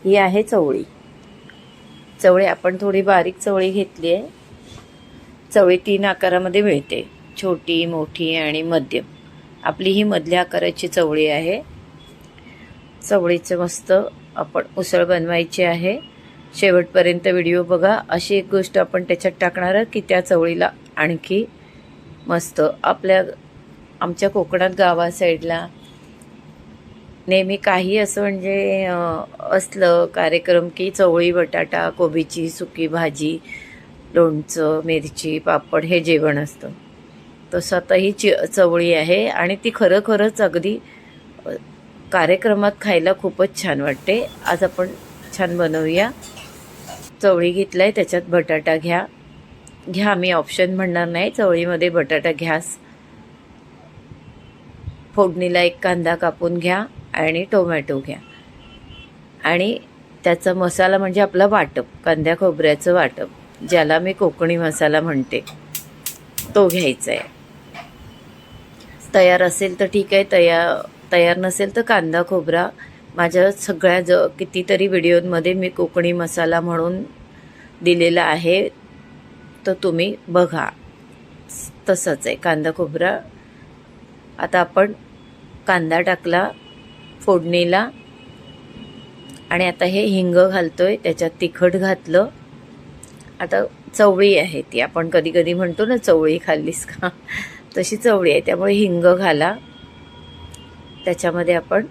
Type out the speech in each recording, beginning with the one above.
ही आहे चवळी. चवळी आपण थोडी बारीक चवळी घेतली आहे. चवळी 3 आकारामध्ये मिळते, छोटी, मोठी आणि मध्यम. आपली ही मधल्या आकाराची चवळी आहे. चवळीचं मस्त आपण उसळ बनवायची आहे. शेवटपर्यंत व्हिडिओ बघा. अशी एक गोष्ट आपण त्याच्यात टाकणार की त्या चवळीला आणखी मस्त आमच्या कोकणात गावा साईडला नेहमी काही असं म्हणजे असलं कार्यक्रम की चवळी, बटाटा, कोबीची सुकी भाजी, लोणचं, मिरची, पापड हे जेवण असतं. तसं आता ही चवळी आहे आणि ती खरंच अगदी कार्यक्रमात खायला खूपच छान वाटते. आज आपण छान बनवूया. चवळी घेतलाय, त्याच्यात बटाटा घ्या. मी ऑप्शन म्हणणार नाही, चवळीमध्ये बटाटा घ्यास. फोडणीला एक कांदा कापून घ्या आणि टोमॅटो घ्या आणि त्याचा मसाला म्हणजे आपला वाटप, कांद्या खोबऱ्याचं वाटप, ज्याला मी कोकणी मसाला म्हणते, तो घ्यायचा आहे. तयार असेल तर ठीक आहे, तयार नसेल तर कांदा खोबरा. माझ्या सगळ्या कितीतरी व्हिडिओमध्ये मी कोकणी मसाला म्हणून दिलेला आहे, तर तुम्ही बघा. तसंच आहे कांदा खोबरा. आता आपण कांदा टाकला फोडणीला आणि आता हे हिंग घालतोय, त्याच्यात तिखट घातलं. आता चवळी आहे ती, आपण कधी कधी म्हणतो ना चवळी खाल्लीस का, तशी चवळी आहे, त्यामुळे हिंग घाला. त्याच्यामध्ये आपण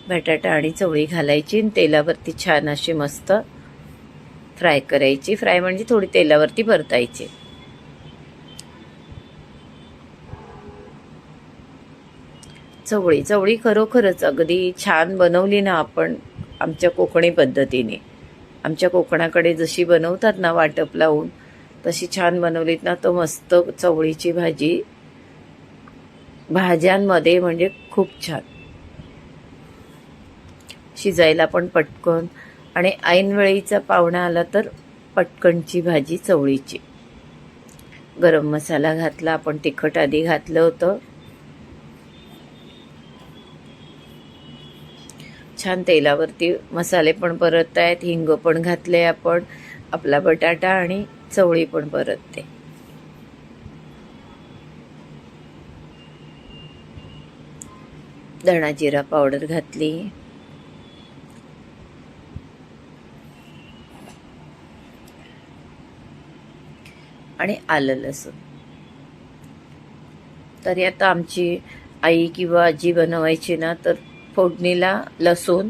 बटाटा आणि चवळी घालायची आणि तेलावरती छान अशी मस्त फ्राय करायची. फ्राय म्हणजे थोडी तेलावरती परतायची. चवळी खरोखरच अगदी छान बनवली ना आपण आमच्या कोकणी पद्धतीने, आमच्या कोकणाकडे जशी बनवतात ना वाटप लावून, तशी छान बनवलीत ना तर मस्त चवळीची भाजी भाज्यांमध्ये म्हणजे खूप छान. शिजायला पण पटकन आणि ऐनवेळीचा पाहुणा आला तर पटकनची भाजी चवळीची. गरम मसाला घातला आपण, तिखट आधी घातलं होतं. छान तेलावरती मसाले पण परतत आहेत, हिंग पण घातले आपण, आपला बटाटा आणि चवळी पण परतते. धणा जिरा पावडर घातली आणि आलं लसूण. तरी आता आमची आई किंवा आजी बनवायची ना तर फोडणीला लसूण,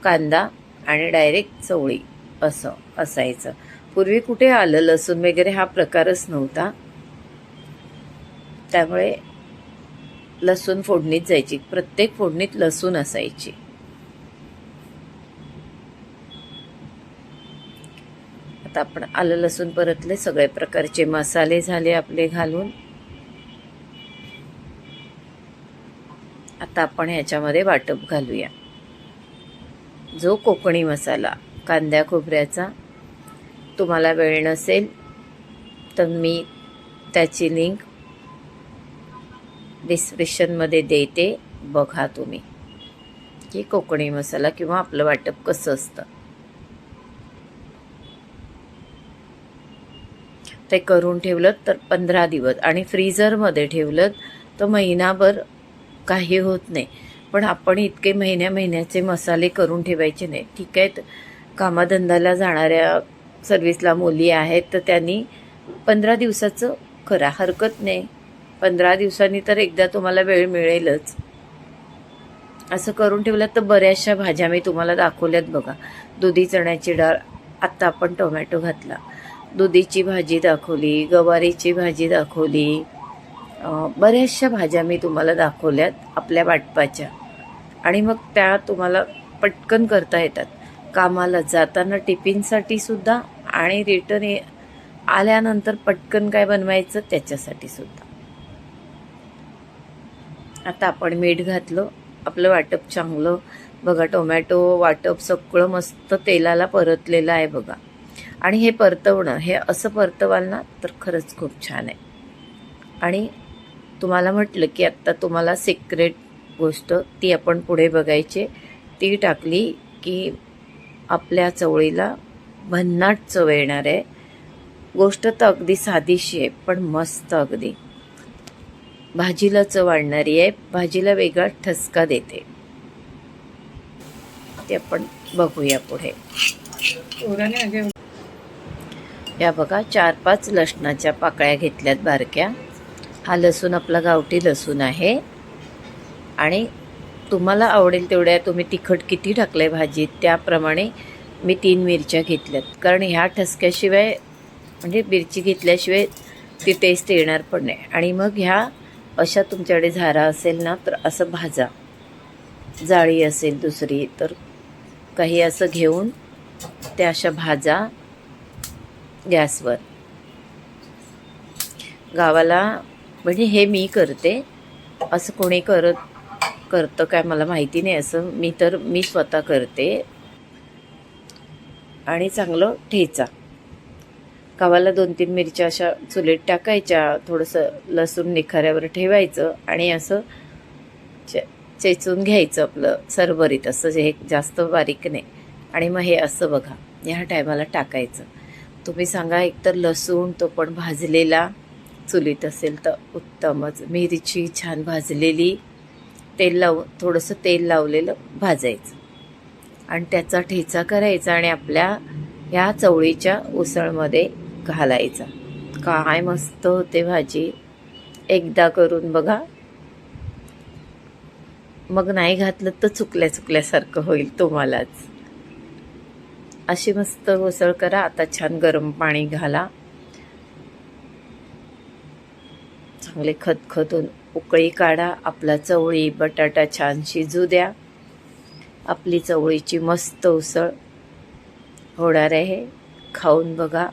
कांदा आणि डायरेक्ट चवळी असं असायचं. पूर्वी कुठे आलं लसूण वगैरे हा प्रकारच नव्हता, त्यामुळे लसूण फोडणीत जायची, प्रत्येक फोडणीत लसूण असायची. आता आपण आलं लसूण परतले, सगळे प्रकारचे मसाले झाले आपले घालून. आता आपण ह्याच्यामध्ये वाटप घालूया, जो कोकणी मसाला कांद्या खोबऱ्याचा. तुम्हाला वेळ नसेल तर मी त्याची लिंक डिस्क्रिप्शनमध्ये देते, बघा तुम्ही की कोकणी मसाला किंवा आपलं वाटप कसं असतं ते. करून ठेवलं तर 15 दिवस आणि फ्रीझरमध्ये ठेवलं तर महिनाभर काही होत नाही. पण आपण इतके महिन्याचे मसाले करून ठेवायचे नाही. ठीक आहे, कामाधंद्याला जाणाऱ्या सर्व्हिसला मुली आहेत तर त्यांनी 15 दिवसाचं करा, हरकत नाही. 15 दिवसांनी तर एकदा तुम्हाला वेळ मिळेलच. असं करून ठेवलं तर बऱ्याचशा भाज्या मी तुम्हाला दाखवल्यात बघा. दुधी चण्याची डाळ, आत्ता आपण टोमॅटो घातला, दुधीची भाजी दाखवली, गवारीची भाजी दाखवली, बऱ्याचशा भाज्या मी तुम्हाला दाखवल्यात आपल्या वाटपाच्या. आणि मग त्या तुम्हाला पटकन करता येतात, कामाला जाताना टिफिनसाठी सुद्धा आणि रिटर्न आल्यानंतर पटकन काय बनवायचं त्याच्यासाठी सुद्धा. आता आपण मीठ घातलं, आपलं वाटप चांगलं बघा, टोमॅटो वाटप सगळं मस्त तेलाला परतलेलं आहे बघा. आणि हे परतवणं, हे असं परतवाल ना तर खरंच खूप छान आहे. आणि तुम्हाला म्हटलं की आत्ता तुम्हाला सिक्रेट गोष्ट ती आपण पुढे बघायची. ती टाकली की आपल्या चवळीला भन्नाट चव येणार आहे. गोष्ट तर अगदी साधीशी आहे पण मस्त, अगदी भाजीला चव आणणारी आहे, भाजीला वेगळा ठसका देते. ते आपण बघूया पुढे. या बघा 4-5 लसणाच्या पाकळ्या घेतल्यात बारक्या. हा लसूण आपला गावठी लसूण आहे आणि तुम्हाला आवडेल तेवढ्या तुम्ही तिखट किती टाकलंय भाजीत त्याप्रमाणे मी 3 मिरच्या घेतल्यात. कारण ह्या ठसक्याशिवाय म्हणजे मिरची घेतल्याशिवाय ती टेस्ट येणार पण नाही. आणि मग ह्या अशा तुमच्याकडे झारा असेल ना तर असं भाजा, जाळी असेल दुसरी तर काही असं घेऊन त्या अशा भाजा गॅसवर. गावाला म्हणजे हे मी करते, असं कोणी करतं काय मला माहिती नाही. असं मी स्वतः करते. आणि चांगलं ठेचा. गावाला 2-3 मिरच्या अशा चुलीत टाकायच्या, थोडंसं लसूण निखाऱ्यावर ठेवायचं आणि असं चेचून घ्यायचं आपलं सरभरीत, असं जे जास्त बारीक नाही. आणि मग हे असं बघा ह्या टायमाला टाकायचं. तुम्ही सांगा, एकतर लसूण तो पण भाजलेला चुलीत असेल तर उत्तमच. मिरची छान भाजलेली, थोडंसं तेल लावलेलं भाजायचं आणि त्याचा ठेचा करायचा आणि आपल्या ह्या चवळीच्या उसळमध्ये घालायचा. काय मस्त होते भाजी, एकदा करून बघा. मग नाही घातलं तर चुकल्यासारखं होईल तुम्हालाच. अशी मस्त उसळ करा. आता छान गरम पाणी घाला, चांगले खतखतून उकळी काढा. आपला चवळी बटाटा छान शिजू द्या. आपली चवळीची मस्त उसळ होणार आहे. खाऊन बघा.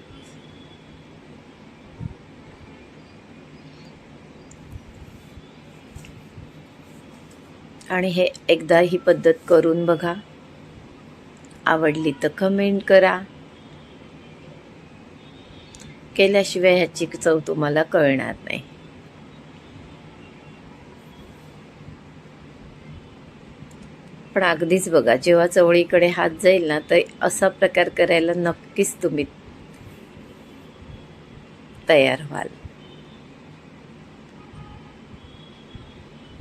आणि हे एकदा ही पद्धत करून बघा. आवडली तर कमेंट करा. केल्याशिवाय ह्याची चव तुम्हाला कळणार नाही. पण अगदीच बघा, जेव्हा चवळीकडे हात जाईल ना तर असा प्रकार करायला नक्कीच तुम्ही तयार व्हाल.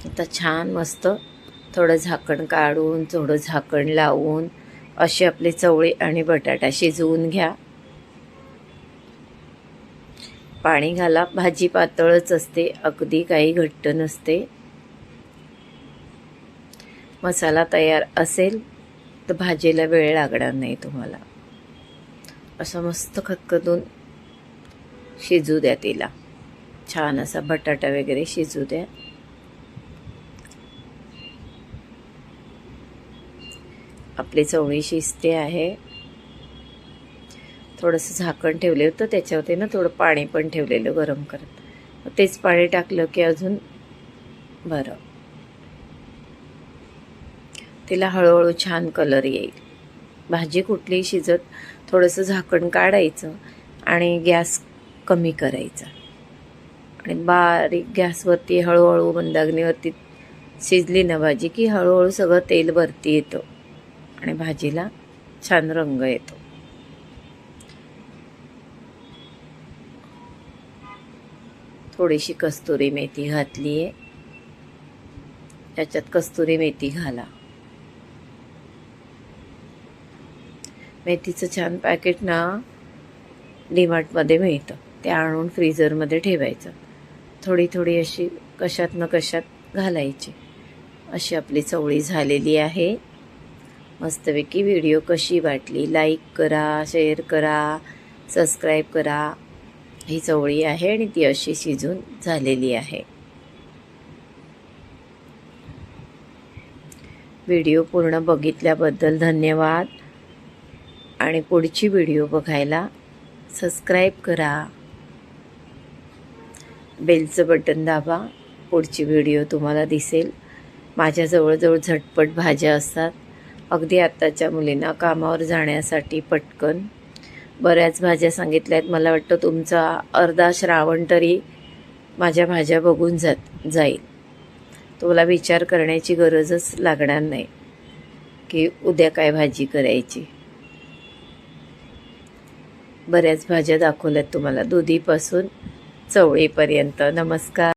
आता छान मस्त थोडं झाकण काढून थोडं झाकण लावून अशी आपली चवळी आणि बटाटा शिजवून घ्या. पाणी घाला. भाजी पातळच असते, अगदी काही घट्ट नसते. मसाला तयार असेल तर भाजीला वेळ लागणार नाही तुम्हाला. असं मस्त खतखतून शिजू द्या तिला. छान असा बटाटा वगैरे शिजू द्या. आपली चवळी शिजते आहे. थोडंसं झाकण ठेवले होतं, त्याच्यावरती ना थोडं पाणी पण ठेवलेलं गरम करत. तेच पाणी टाकलं की अजून बरं, तिला हळूहळू छान कलर येईल. भाजी कुठलीही शिजत थोडंसं झाकण काढायचं आणि गॅस कमी करायचा आणि बारीक गॅसवरती हळूहळू मंदाग्नीवरती शिजली ना भाजी की हळूहळू सगळं तेल वरती येतं आणि भाजीला छान रंग येतो. थोडीशी कस्तुरी मेथी घातली आहे. त्याच्यात कस्तुरी मेथी घाला. मेथीचं छान पॅकेट ना डीमार्टमध्ये मिळतं, ते आणून फ्रीझरमध्ये ठेवायचं. थोडी थोडी अशी कशात न कशात घालायची. अशी आपली चवळी झालेली आहे. मस्तपैकी. व्हिडिओ कशी वाटली लाईक करा, शेअर करा, सबस्क्राईब करा. ही चवळी आहे आणि ती अशी शिजून झालेली आहे. व्हिडिओ पूर्ण बघितल्याबद्दल धन्यवाद. आणि पुढची व्हिडिओ बघायला सबस्क्राईब करा, बेलचं बटन दाबा. पुढची व्हिडिओ तुम्हाला दिसेल. माझ्या जवळजवळ झटपट भाज्या असतात, अगदी आत्ताच्या मुलींना कामावर जाण्यासाठी पटकन. बऱ्याच भाज्या सांगितल्या आहेत. मला वाटतं तुमचा अर्धा श्रावण तरी माझ्या भाज्या बघून जाईल. तुला विचार करण्याची गरजच लागणार नाही की उद्या काय भाजी करायची. बऱ्याच भाज्या दाखवल्यात तुम्हाला, दुधीपासून चवळीपर्यंत. नमस्कार.